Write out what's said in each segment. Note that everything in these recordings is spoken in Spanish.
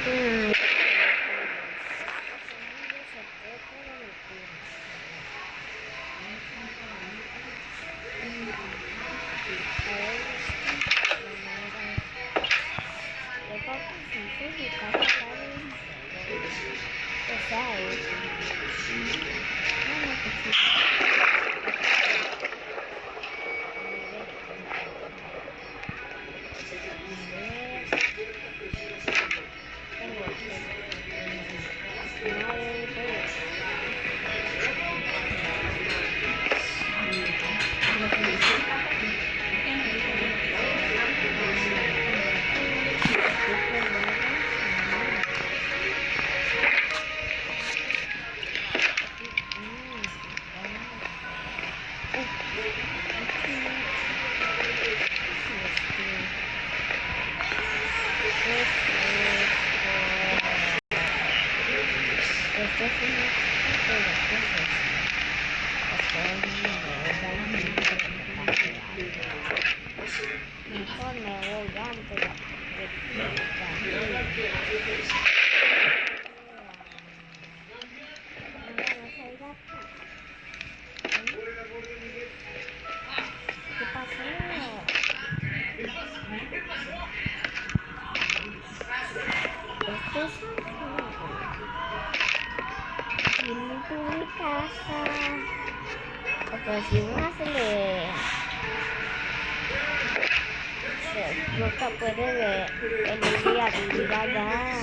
Mm. Mejor me voy antes ¿qué pasó? Esto es vine a mi casa. Porque si no se le nunca puede ver el día vivir allá.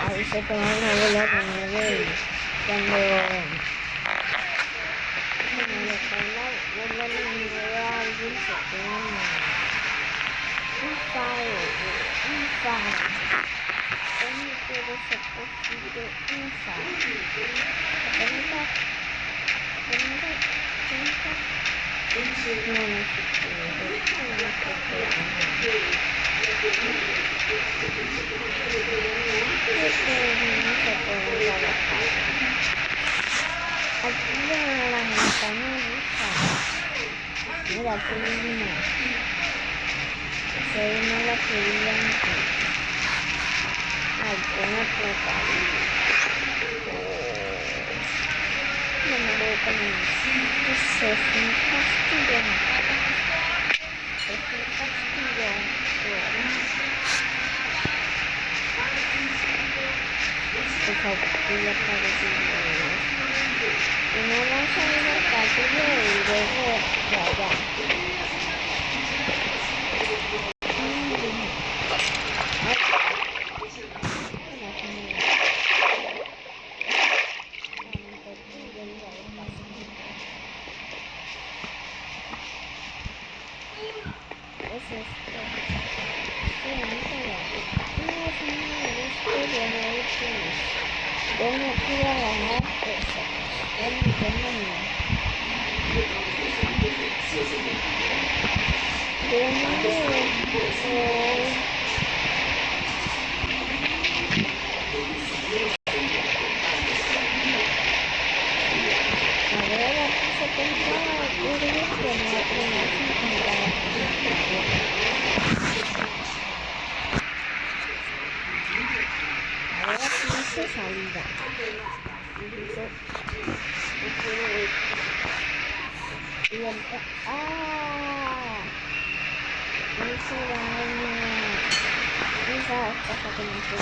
Ahí se toma una bola de nieve y cuando le cae la bola de nieve a alguien se quema un faro. ¿Cómo puede ser posible un faro? Aquí en la montaña mira qué linda. Se ve la gigante. Ay, una plata. No me voy con ¿qué es eso? Un castillo. Es un castillo. Por favor, ya parece. Y no van a salir al castillo y luego de allá. Salida. Esa cosa que no se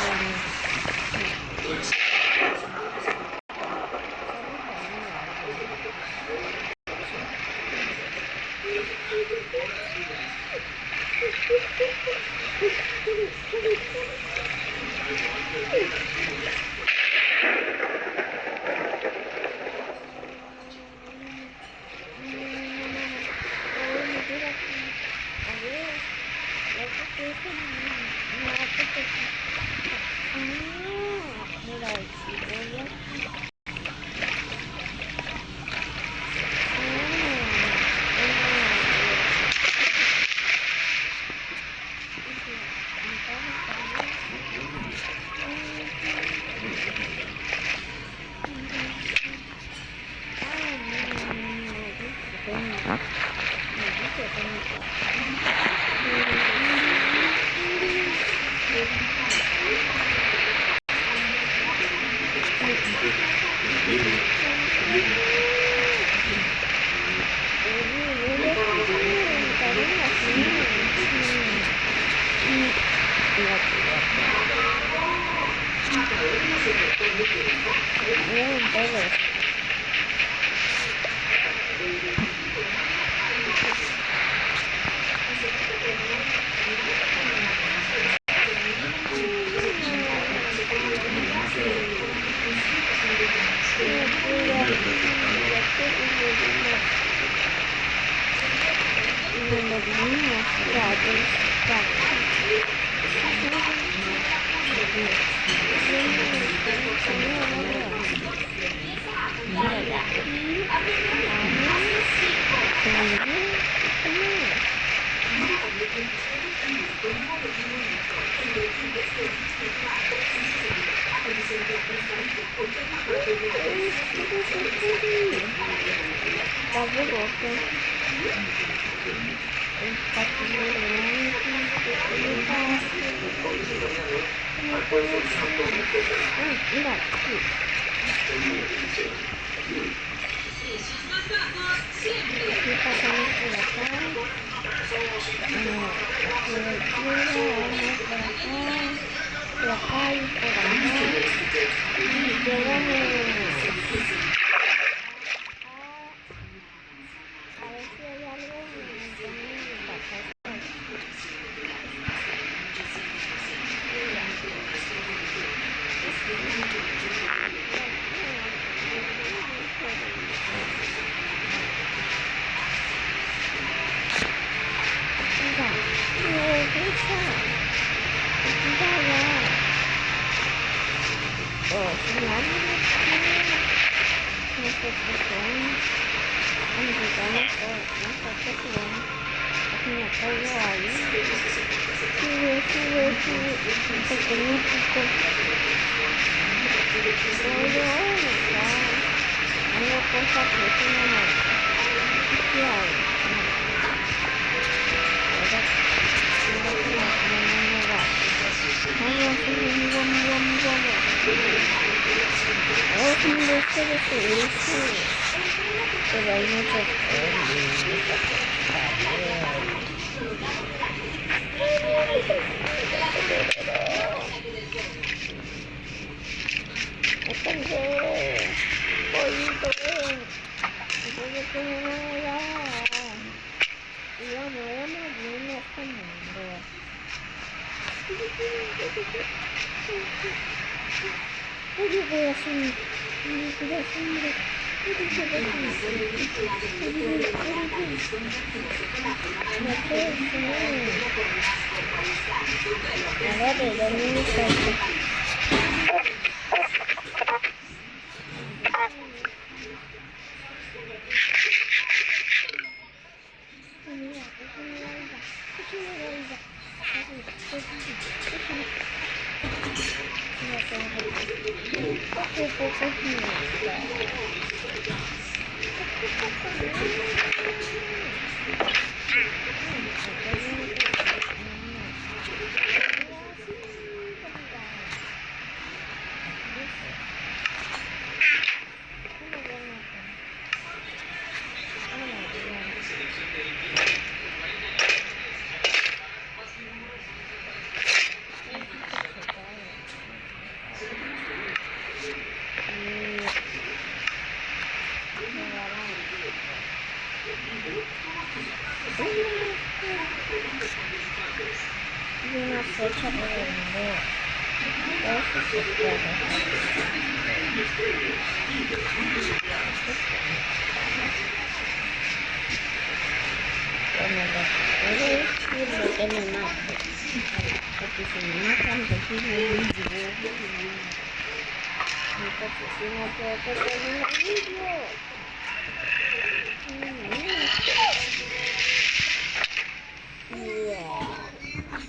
Pero hay muchos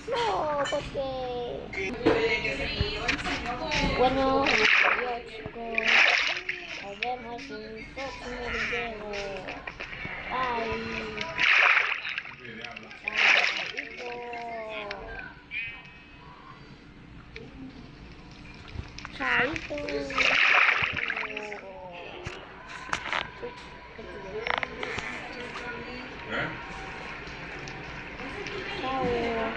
No, porque... Bueno, adiós chicos. Nos vemos en el próximo video.